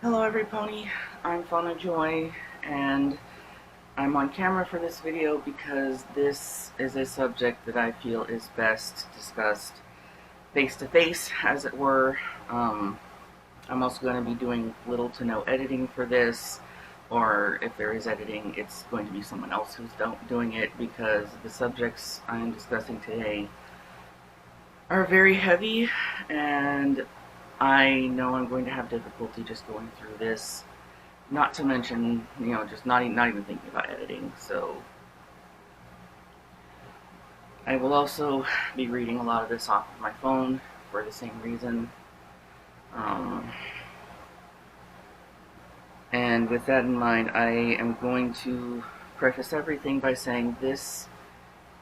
Hello everypony, I'm Fauna Joy, and I'm on camera for this video because this is a subject that I feel is best discussed face to face, as it were. I'm also going to be doing little to no editing for this, or if there is editing, it's going to be someone else who's doing it, because the subjects I'm discussing today are very heavy, and I know I'm going to have difficulty just going through this. Not to mention, just not even thinking about editing. So I will also be reading a lot of this off of my phone for the same reason. And with that in mind, I am going to preface everything by saying this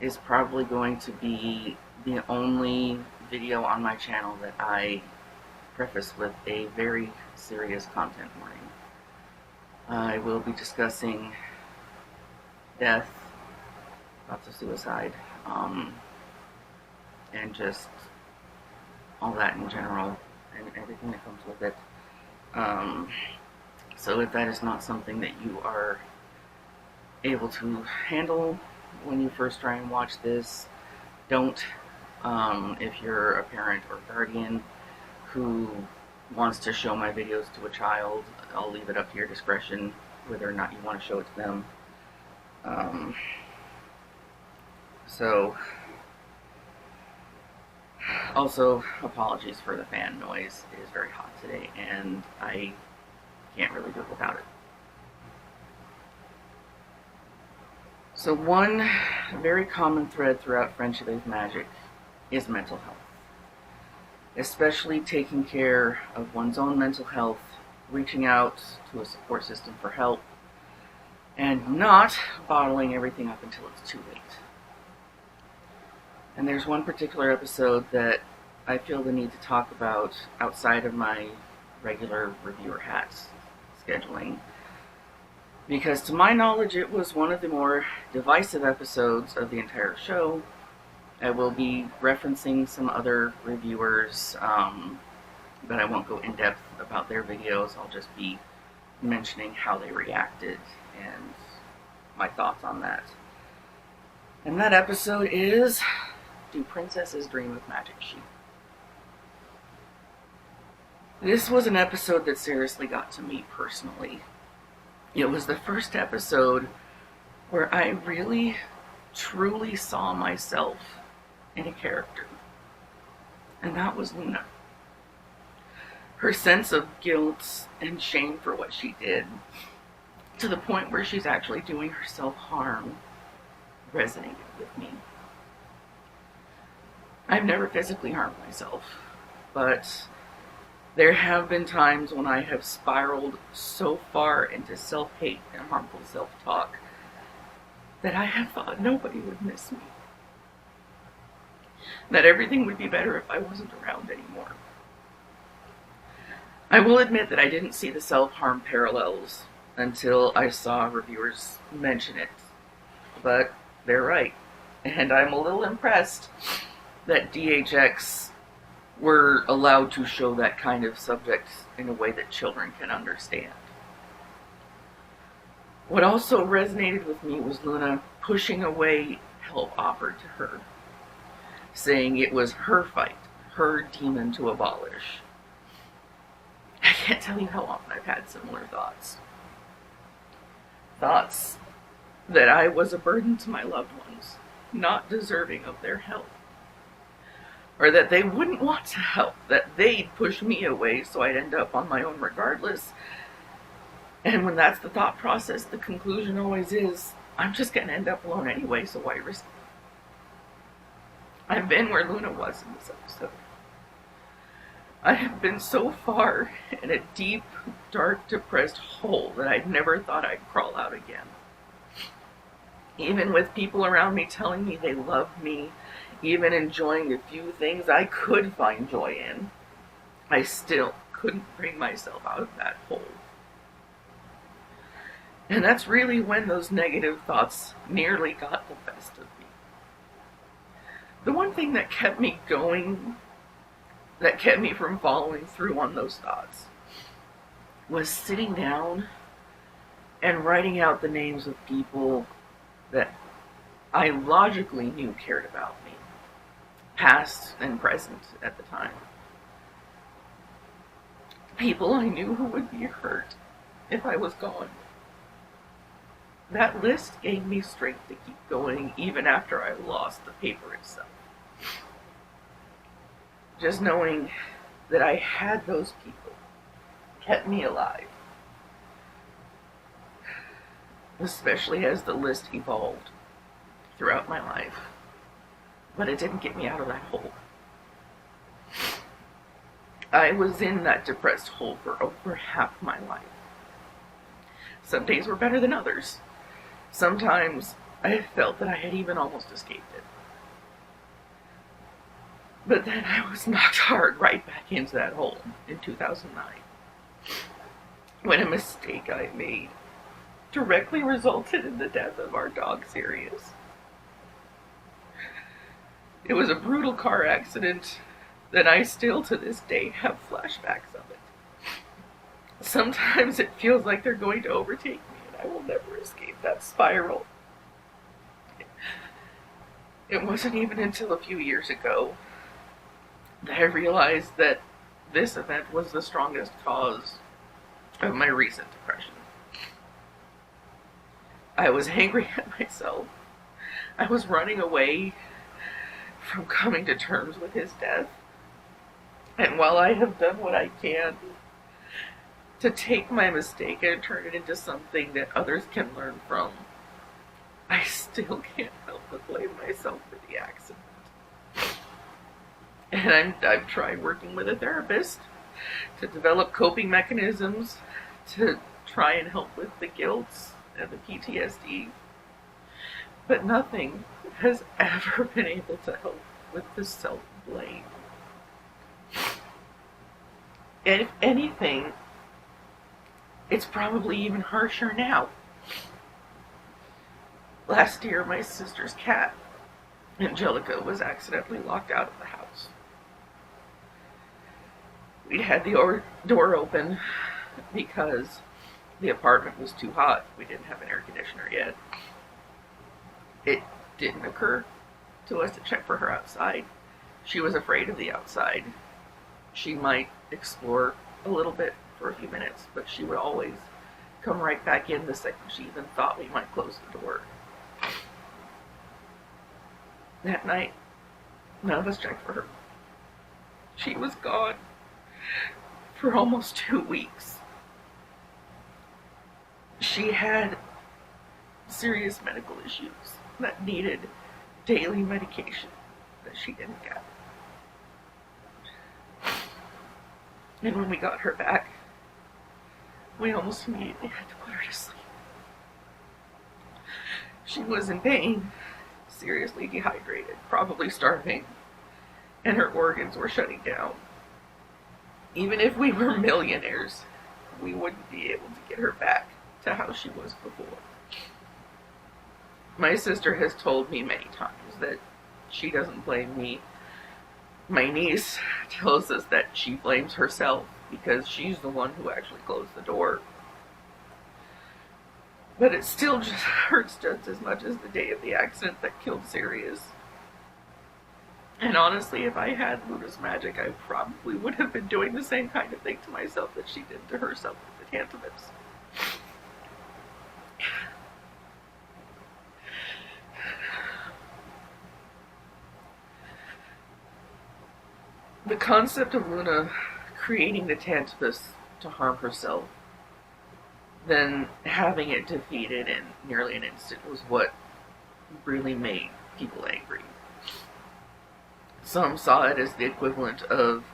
is probably going to be the only video on my channel that I preface with a very serious content warning. I will be discussing death, thoughts of suicide, and just all that in general, and everything that comes with it. So if that is not something that you are able to handle when you first try and watch this, don't. If you're a parent or guardian who wants to show my videos to a child, I'll leave it up to your discretion whether or not you want to show it to them. So, also, apologies for the fan noise. It is very hot today, and I can't really do it without it. So one very common thread throughout Friendship is Magic is mental health. Especially taking care of one's own mental health, reaching out to a support system for help, and not bottling everything up until it's too late. And there's one particular episode that I feel the need to talk about outside of my regular reviewer hats scheduling, because to my knowledge it was one of the more divisive episodes of the entire show. I will be referencing some other reviewers, but I won't go in depth about their videos. I'll just be mentioning how they reacted and my thoughts on that. And that episode is, Do Princesses Dream of Magic Sheep? This was an episode that seriously got to me personally. It was the first episode where I really, truly saw myself in a character. And that was Luna. Her sense of guilt and shame for what she did, to the point where she's actually doing herself harm, resonated with me. I've never physically harmed myself, but there have been times when I have spiraled so far into self-hate and harmful self-talk that I have thought nobody would miss me. That everything would be better if I wasn't around anymore. I will admit that I didn't see the self-harm parallels until I saw reviewers mention it. But they're right. And I'm a little impressed that DHX were allowed to show that kind of subject in a way that children can understand. What also resonated with me was Luna pushing away help offered to her, saying it was her fight, her demon to abolish. I can't tell you how often I've had similar thoughts. Thoughts that I was a burden to my loved ones, not deserving of their help. Or that they wouldn't want to help, that they'd push me away so I'd end up on my own regardless. And when that's the thought process, the conclusion always is, I'm just going to end up alone anyway, so why risk it? I've been where Luna was in this episode. I have been so far in a deep, dark, depressed hole that I'd never thought I'd crawl out again. Even with people around me telling me they loved me, even enjoying a few things I could find joy in, I still couldn't bring myself out of that hole. And that's really when those negative thoughts nearly got the best of me. The one thing that kept me going, that kept me from following through on those thoughts, was sitting down and writing out the names of people that I logically knew cared about me, past and present at the time. People I knew who would be hurt if I was gone. That list gave me strength to keep going even after I lost the paper itself. Just knowing that I had those people kept me alive, especially as the list evolved throughout my life. But it didn't get me out of that hole. I was in that depressed hole for over half my life. Some days were better than others. Sometimes I felt that I had even almost escaped it. But then I was knocked hard right back into that hole in 2009, when a mistake I made directly resulted in the death of our dog, Sirius. It was a brutal car accident that I still to this day have flashbacks of it. Sometimes it feels like they're going to overtake me and I will never escape that spiral. It wasn't even until a few years ago that I realized that this event was the strongest cause of my recent depression. I was angry at myself. I was running away from coming to terms with his death. And while I have done what I can to take my mistake and turn it into something that others can learn from, I still can't help but blame myself for the accident. And I've tried working with a therapist to develop coping mechanisms to try and help with the guilt and the PTSD. But nothing has ever been able to help with the self-blame. And if anything, it's probably even harsher now. Last year, my sister's cat, Angelica, was accidentally locked out of the house. We had the door open because the apartment was too hot. We didn't have an air conditioner yet. It didn't occur to us to check for her outside. She was afraid of the outside. She might explore a little bit for a few minutes, but she would always come right back in the second she even thought we might close the door. That night, none of us checked for her. She was gone for almost 2 weeks. She had serious medical issues that needed daily medication that she didn't get. And when we got her back, we almost immediately had to put her to sleep. She was in pain, seriously dehydrated, probably starving, and her organs were shutting down. Even if we were millionaires, we wouldn't be able to get her back to how she was before. My sister has told me many times that she doesn't blame me. My niece tells us that she blames herself because she's the one who actually closed the door. But it still just hurts just as much as the day of the accident that killed Sirius. And honestly, if I had Luna's magic, I probably would have been doing the same kind of thing to myself that she did to herself with the Tantimus. The concept of Luna creating the Tantimus to harm herself, then having it defeated in nearly an instant, was what really made people angry. Some saw it as the equivalent of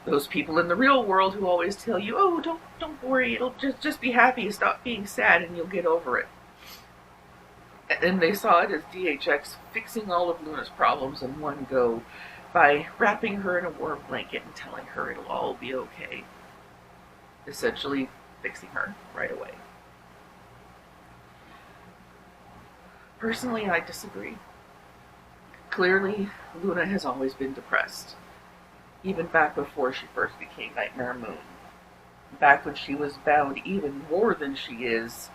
those people in the real world who always tell you, "Oh, don't worry, it'll just be happy, stop being sad, and you'll get over it." And they saw it as DHX fixing all of Luna's problems in one go by wrapping her in a warm blanket and telling her it'll all be okay. Essentially fixing her right away. Personally, I disagree. Clearly, Luna has always been depressed, even back before she first became Nightmare Moon. back when she was bound even more than she is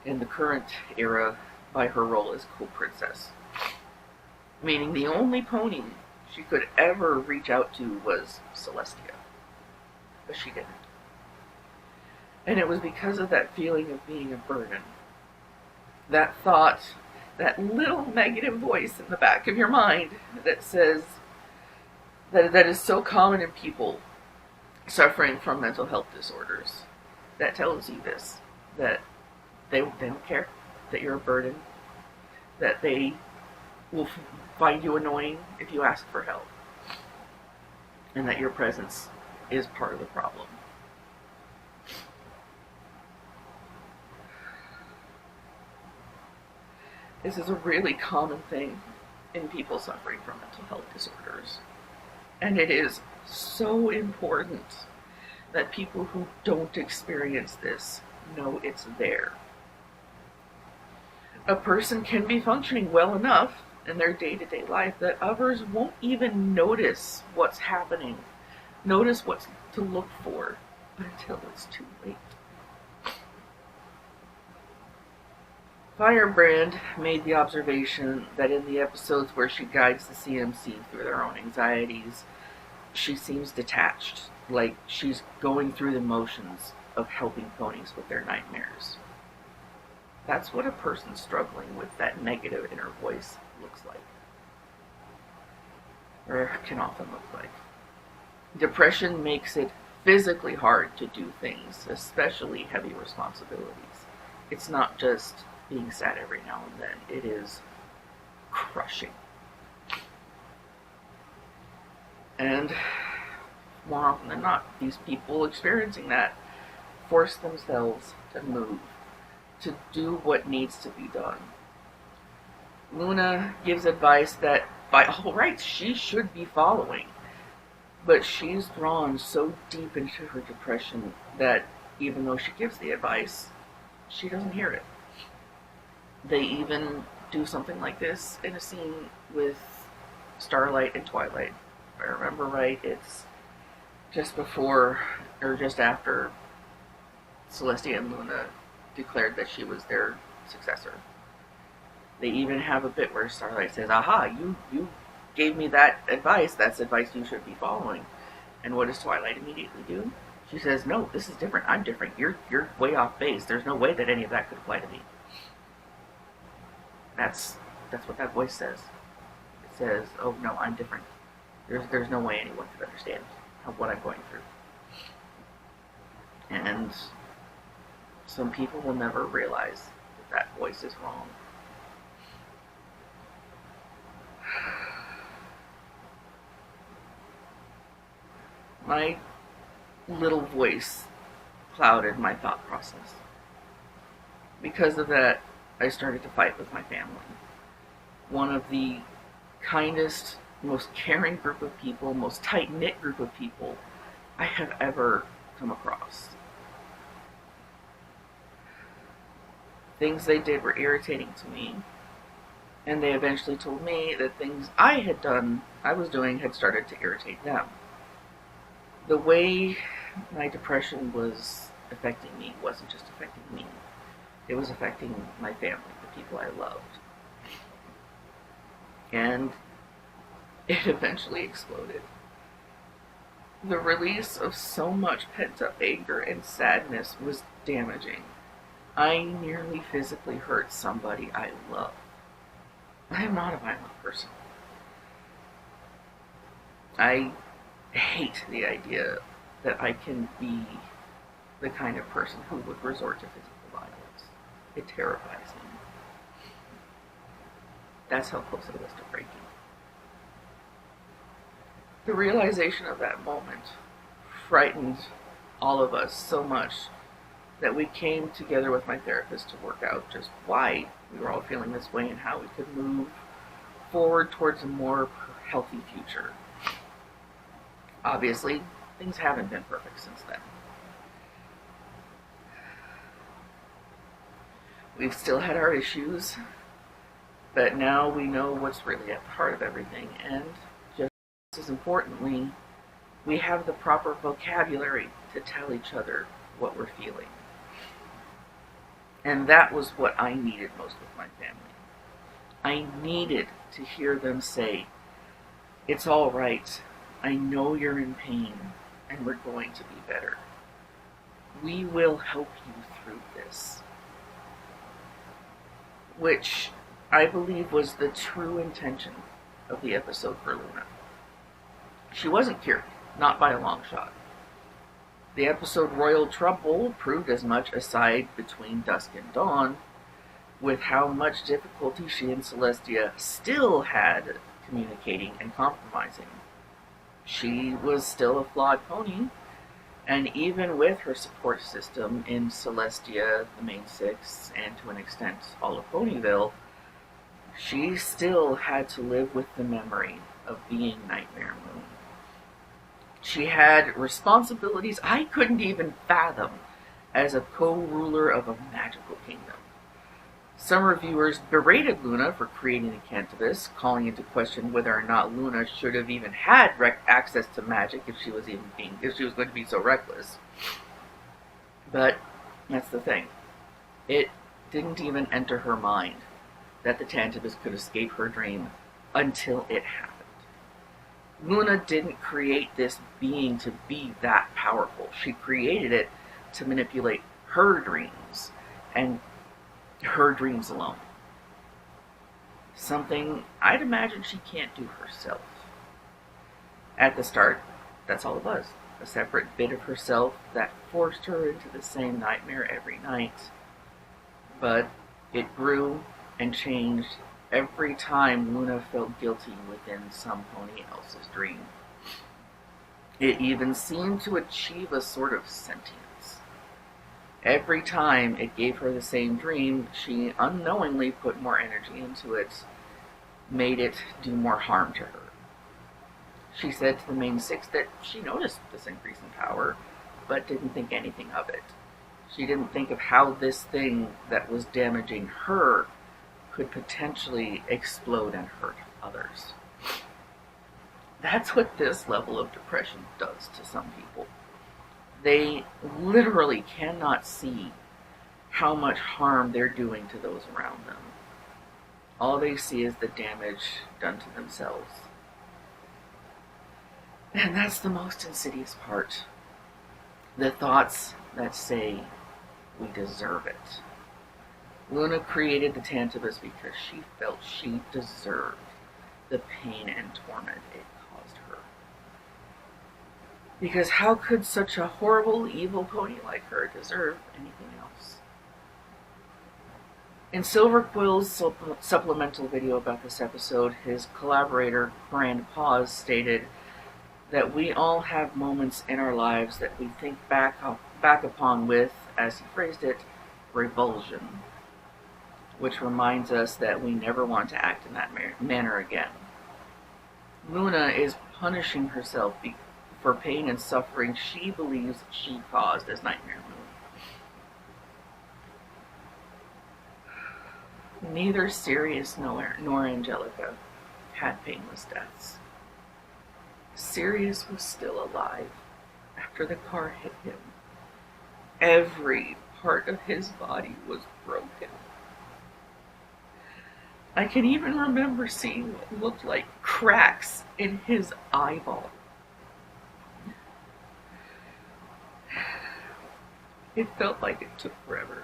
in the current era by her role as Cool Princess. Meaning the only pony she could ever reach out to was Celestia. But she didn't. And it was because of that feeling of being a burden. That thought, that little negative voice in the back of your mind that says, that is so common in people suffering from mental health disorders, that tells you this, that they don't care, that you're a burden, that they will find you annoying if you ask for help, and that your presence is part of the problem. This is a really common thing in people suffering from mental health disorders. And it is so important that people who don't experience this know it's there. A person can be functioning well enough in their day-to-day life that others won't even notice what's happening, notice what to look for, until it's too late. Firebrand made the observation that in the episodes where she guides the CMC through their own anxieties, she seems detached, like she's going through the motions of helping ponies with their nightmares. That's what a person struggling with that negative inner voice looks like, or can often look like. Depression makes it physically hard to do things, especially heavy responsibilities. It's not just being sad every now and then. It is crushing. And more often than not, these people experiencing that force themselves to move, to do what needs to be done. Luna gives advice that, by all rights, she should be following, but she's drawn so deep into her depression that even though she gives the advice, she doesn't hear it. They even do something like this in a scene with Starlight and Twilight. If I remember right, it's just before, or just after, Celestia and Luna declared that she was their successor. They even have a bit where Starlight says, "Aha, you gave me that advice. That's advice you should be following." And what does Twilight immediately do? She says, "No, this is different. I'm different. You're way off base. There's no way that any of that could apply to me." That's what that voice says. It says, "Oh no, I'm different. There's no way anyone could understand what I'm going through." And some people will never realize that voice is wrong. My little voice clouded my thought process. Because of that, I started to fight with my family. One of the kindest, most caring group of people, most tight-knit group of people I have ever come across. Things they did were irritating to me, and they eventually told me that things I was doing had started to irritate them. The way my depression was affecting me wasn't just affecting me. It was affecting my family, the people I loved. And it eventually exploded. The release of so much pent-up anger and sadness was damaging. I nearly physically hurt somebody I love. I am not a violent person. I hate the idea that I can be the kind of person who would resort to physical violence. It terrifies me. That's how close it was to breaking. The realization of that moment frightened all of us so much that we came together with my therapist to work out just why we were all feeling this way and how we could move forward towards a more healthy future. Obviously, things haven't been perfect since then. We've still had our issues, but now we know what's really at the heart of everything, and just as importantly, We have the proper vocabulary to tell each other what we're feeling. And that was what I needed most with my family. I needed to hear them say, "It's all right. I know you're in pain, and we're going to be better. We will help you through this." Which I believe was the true intention of the episode for Luna. She wasn't cured, not by a long shot. The episode Royal Trouble proved as much, aside between dusk and dawn, with how much difficulty she and Celestia still had communicating and compromising. She was still a flawed pony, and even with her support system in Celestia, the main six, and to an extent all of Ponyville, she still had to live with the memory of being Nightmare Moon. She had responsibilities I couldn't even fathom as a co-ruler of a magical kingdom. Some reviewers berated Luna for creating the Cantabus, calling into question whether or not Luna should have even had access to magic if she was going to be so reckless. But that's the thing. It didn't even enter her mind that the Tantabus could escape her dream until it happened. Luna didn't create this being to be that powerful. She created it to manipulate her dreams, and her dreams alone. Something I'd imagine she can't do herself. At the start, that's all it was. A separate bit of herself that forced her into the same nightmare every night. But it grew and changed every time Luna felt guilty within some pony else's dream. It even seemed to achieve a sort of sentience. Every time it gave her the same dream, she unknowingly put more energy into it, made it do more harm to her. She said to the main six that she noticed this increase in power, but didn't think anything of it. She didn't think of how this thing that was damaging her could potentially explode and hurt others. That's what this level of depression does to some people. They literally cannot see how much harm they're doing to those around them. All they see is the damage done to themselves. And that's the most insidious part. The thoughts that say, "We deserve it." Luna created the Tantabus because she felt she deserved the pain and torment it caused her. Because how could such a horrible, evil pony like her deserve anything else? In Silverquill's supplemental video about this episode, his collaborator, Grand Paws, stated that we all have moments in our lives that we think back upon with, as he phrased it, revulsion, which reminds us that we never want to act in that manner again. Luna is punishing herself for pain and suffering she believes she caused as Nightmare Moon. Neither Sirius nor Angelica had painless deaths. Sirius was still alive after the car hit him. Every part of his body was broken. I can even remember seeing what looked like cracks in his eyeball. It felt like it took forever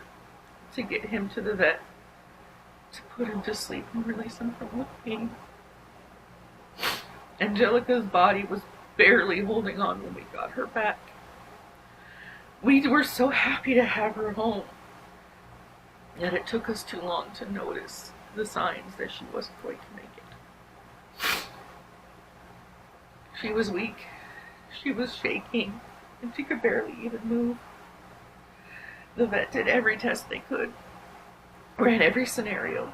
to get him to the vet, to put him to sleep and release him from the pain. Angelica's body was barely holding on when we got her back. We were so happy to have her home, yet it took us too long to notice the signs that she wasn't going to make it. She was weak, she was shaking, and she could barely even move. The vet did every test they could, ran every scenario,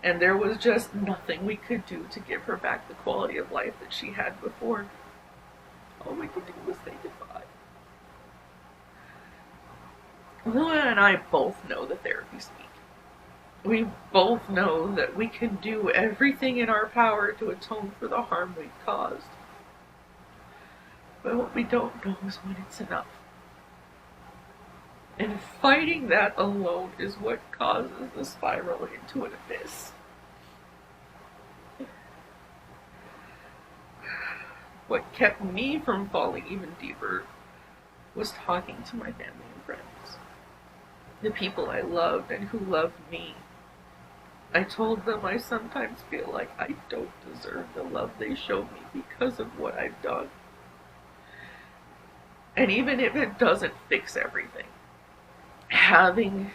and there was just nothing we could do to give her back the quality of life that she had before. All we could do was say goodbye. Luna and I both know the therapy speak. We both know that we can do everything in our power to atone for the harm we've caused. But what we don't know is when it's enough. And fighting that alone is what causes the spiral into an abyss. What kept me from falling even deeper was talking to my family and friends. The people I loved and who loved me. I told them I sometimes feel like I don't deserve the love they show me because of what I've done. And even if it doesn't fix everything, having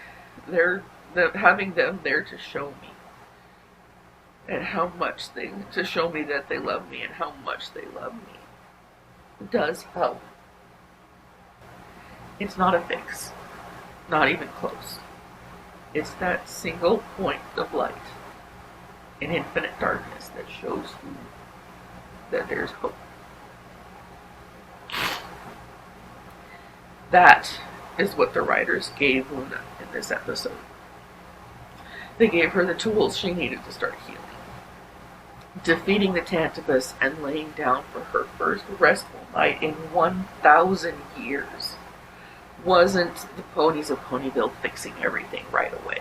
them there to show me and to show me that they love me and how much they love me does help. It's not a fix, not even close. It's that single point of light in infinite darkness that shows you that there's hope. That is what the writers gave Luna in this episode. They gave her the tools she needed to start healing. Defeating the Tantabus and laying down for her first restful night in 1,000 years wasn't the ponies of Ponyville fixing everything right away.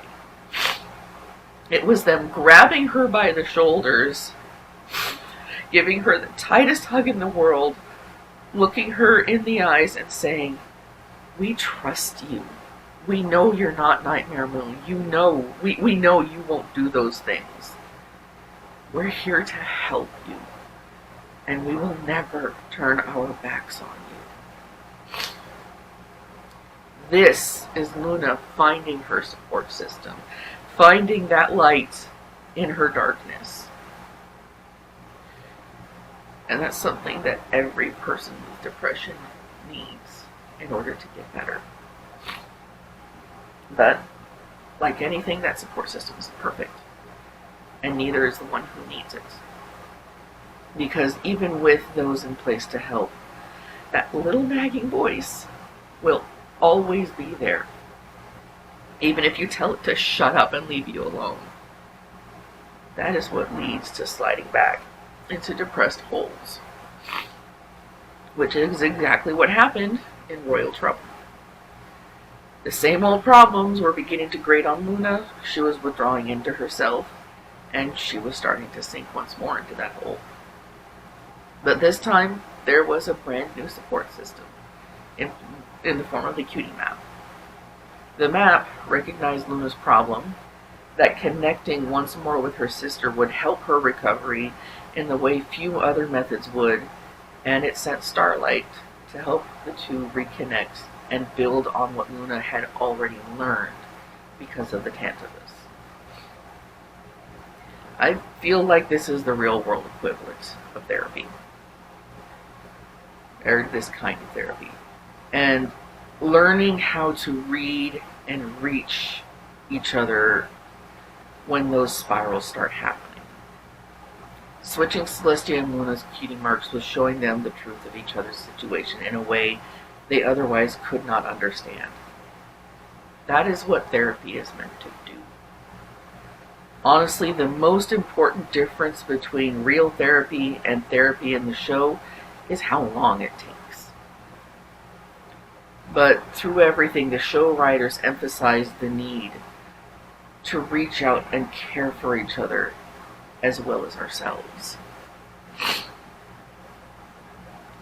It was them grabbing her by the shoulders, giving her the tightest hug in the world, looking her in the eyes and saying, "We trust you. We know you're not Nightmare Moon. We know you won't do those things. We're here to help you, and we will never turn our backs on you." This is Luna finding her support system, finding that light in her darkness. And that's something that every person with depression needs in order to get better. But, like anything, that support system isn't perfect. And neither is the one who needs it. Because even with those in place to help, that little nagging voice will always be there. Even if you tell it to shut up and leave you alone. That is what leads to sliding back into depressed holes. Which is exactly what happened in Royal Trouble. The same old problems were beginning to grate on Luna. She was withdrawing into herself, and she was starting to sink once more into that hole. But this time, there was a brand new support system in the form of the cutie map. The map recognized Luna's problem, that connecting once more with her sister would help her recovery in the way few other methods would, and it sent Starlight to help the two reconnect and build on what Luna had already learned because of the Tantabus. I feel like this is the real world equivalent of therapy. Or this kind of therapy. And learning how to read and reach each other when those spirals start happening. Switching Celestia and Luna's cutie marks was showing them the truth of each other's situation in a way they otherwise could not understand. That is what therapy is meant to do. Honestly, the most important difference between real therapy and therapy in the show is how long it takes. But through everything, the show writers emphasized the need to reach out and care for each other as well as ourselves.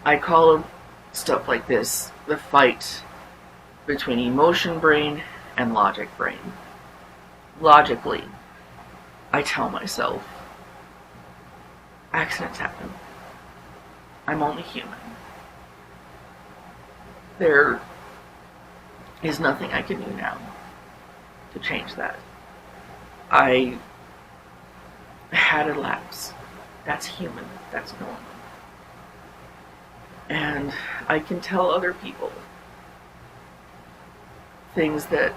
I call stuff like this the fight between emotion brain and logic brain. Logically, I tell myself, accidents happen. I'm only human. There is nothing I can do now to change that. I had a lapse. That's human. That's normal. And I can tell other people things that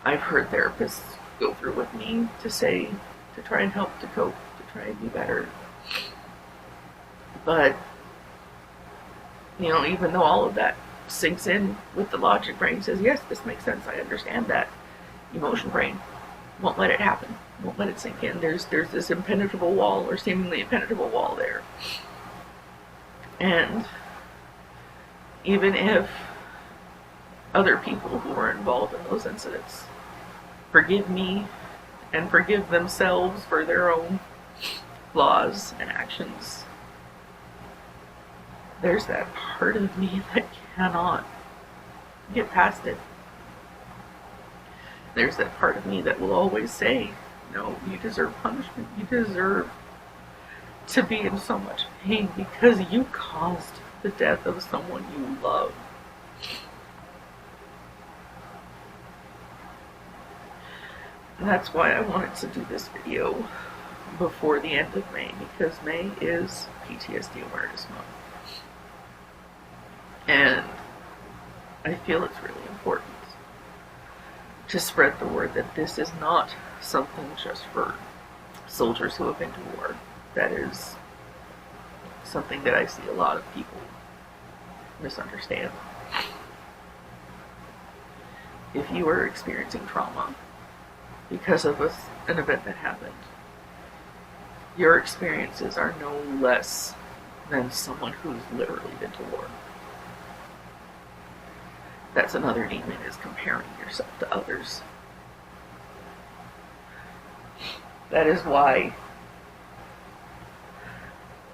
I've heard therapists go through with me to say, to try and help to cope, to try and be better. But, even though all of that sinks in with the logic brain, says, yes, this makes sense, I understand that, emotion brain won't let it happen, won't let it sink in. There's this impenetrable wall, or seemingly impenetrable wall there. And even if other people who were involved in those incidents forgive me and forgive themselves for their own flaws and actions, there's that part of me that cannot get past it. There's that part of me that will always say, no, you deserve punishment. You deserve to be in so much pain because you caused the death of someone you love. And that's why I wanted to do this video before the end of May, because May is PTSD Awareness Month. And I feel it's really important to spread the word that this is not something just for soldiers who have been to war. That is something that I see a lot of people misunderstand. If you are experiencing trauma because of an event that happened, your experiences are no less than someone who's literally been to war. That's another demon, is comparing yourself to others. That is why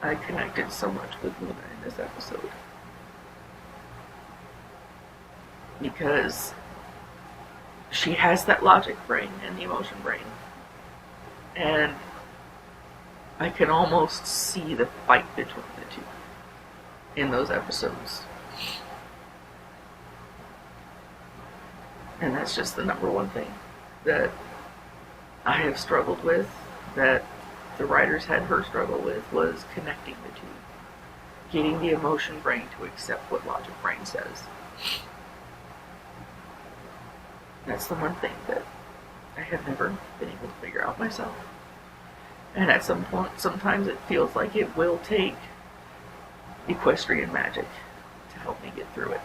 I connected so much with Luna in this episode. Because she has that logic brain and the emotion brain. And I can almost see the fight between the two in those episodes. And that's just the number one thing that I have struggled with, that the writers had her struggle with, was connecting the two. Getting the emotion brain to accept what logic brain says. That's the one thing that I have never been able to figure out myself. And at some point, sometimes it feels like it will take equestrian magic to help me get through it.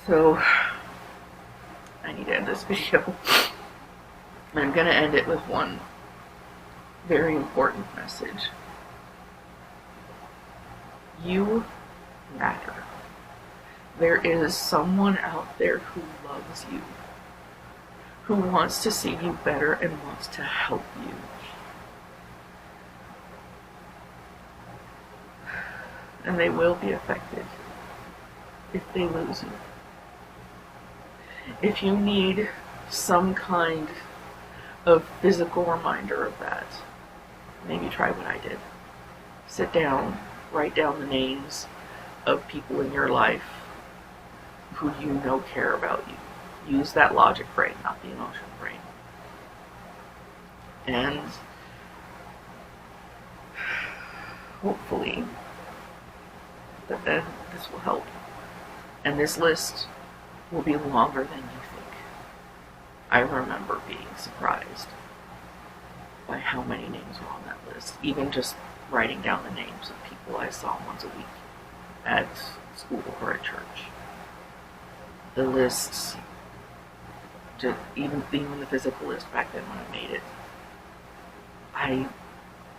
So, I need to end this video. And I'm going to end it with one very important message. You matter. There is someone out there who loves you, who wants to see you better and wants to help you. And they will be affected if they lose you. If you need some kind of physical reminder of that, maybe try what I did. Sit down, write down the names of people in your life who you know care about you. Use that logic brain, not the emotion brain. And hopefully that then this will help. And this list will be longer than you think. I remember being surprised by how many names were on that list. Even just writing down the names of people I saw once a week at school or at church. The lists, even the physical list back then when I made it,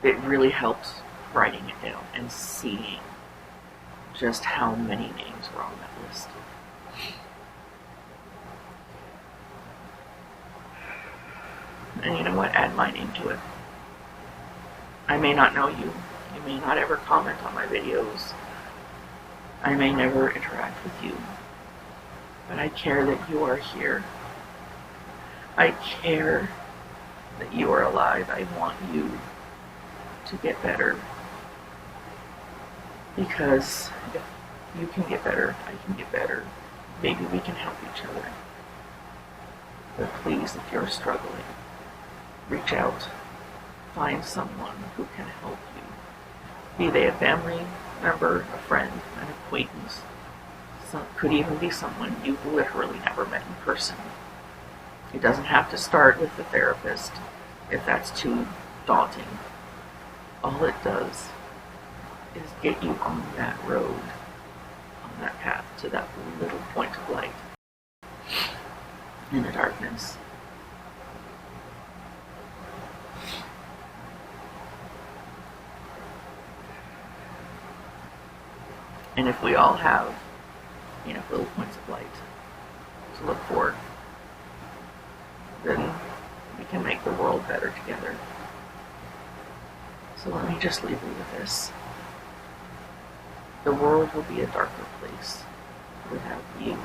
it really helped writing it down and seeing just how many names were on that list. And you know what? Add my name to it. I may not know you. You may not ever comment on my videos. I may never interact with you. But I care that you are here. I care that you are alive. I want you to get better. Because if you can get better, I can get better. Maybe we can help each other. But please, if you're struggling, reach out. Find someone who can help you. Be they a family member, a friend, an acquaintance. Could even be someone you've literally never met in person. It doesn't have to start with the therapist if that's too daunting. All it does is get you on that road, on that path to that little point of light in the darkness. And if we all have, little points of light to look for, then we can make the world better together. So let me just leave you with this. The world will be a darker place without you.